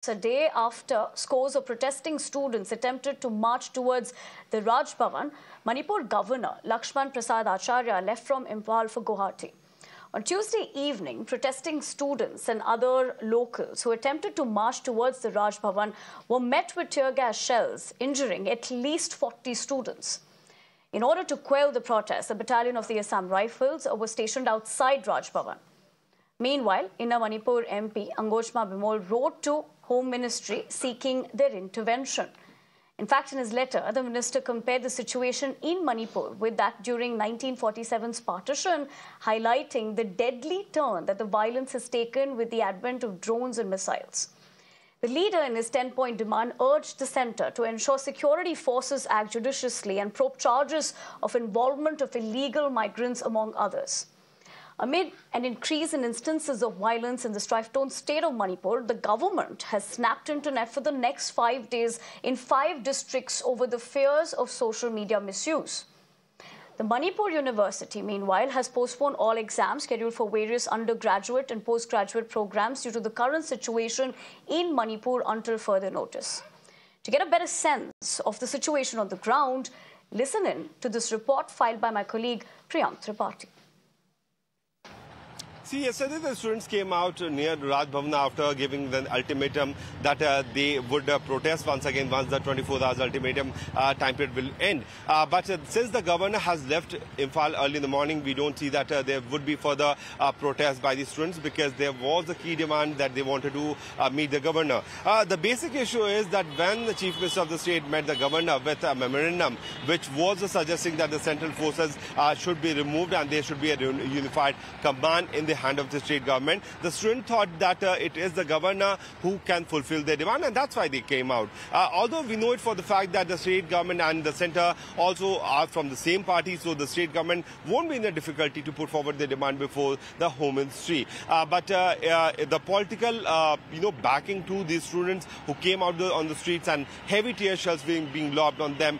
A day after scores of protesting students attempted to march towards the Raj Bhavan, Manipur Governor Lakshman Prasad Acharya left from Imphal for Guwahati. On Tuesday evening, protesting students and other locals who attempted to march towards the Raj Bhavan were met with tear gas shells, injuring at least 40 students. In order to quell the protest, a battalion of the Assam Rifles was stationed outside Raj Bhavan. Meanwhile, Inner Manipur MP Angojma Bimol wrote to Home Ministry seeking their intervention. In fact, in his letter, the minister compared the situation in Manipur with that during 1947's partition, highlighting the deadly turn that the violence has taken with the advent of drones and missiles. The leader, in his 10-point demand, urged the centre to ensure security forces act judiciously and probe charges of involvement of illegal migrants, among others. Amid an increase in instances of violence in the strife-torn state of Manipur, the government has snapped into net for the next 5 days in 5 districts over the fears of social media misuse. The Manipur University, meanwhile, has postponed all exams scheduled for various undergraduate and postgraduate programs due to the current situation in Manipur until further notice. To get a better sense of the situation on the ground, listen in to this report filed by my colleague Priyank Tripathi. See, yesterday the students came out near Raj Bhavan after giving the ultimatum that they would protest once again once the 24 hours ultimatum time period will end. But since the governor has left Imphal early in the morning, we don't see that there would be further protests by the students because there was a key demand that they wanted to meet the governor. The basic issue is that when the Chief Minister of the state met the governor with a memorandum which was suggesting that the central forces should be removed and there should be a unified command in the hand of the state government, the student thought that it is the governor who can fulfill their demand, and that's why they came out. Although we know it for the fact that the state government and the centre also are from the same party, so the state government won't be in a difficulty to put forward their demand before the Home Ministry. But the political backing to these students who came out on the streets and heavy tear shells being lobbed on them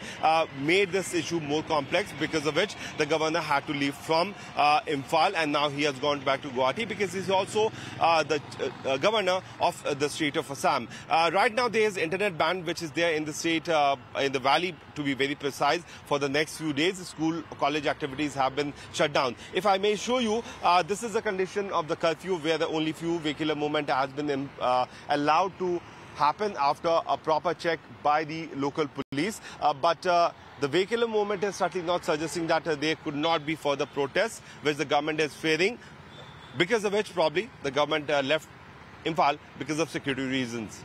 made this issue more complex, because of which the governor had to leave from Imphal, and now he has gone back to Guwahati because he's also the governor of the state of Assam. Right now there is internet ban which is there in the state, in the valley to be very precise, for the next few days. School, college activities have been shut down. If I may show you, this is a condition of the curfew where the only few vehicular movement has been allowed to happen after a proper check by the local police. But the vehicular movement is certainly not suggesting that there could not be further protests, which the government is fearing, because of which probably the government left Imphal because of security reasons.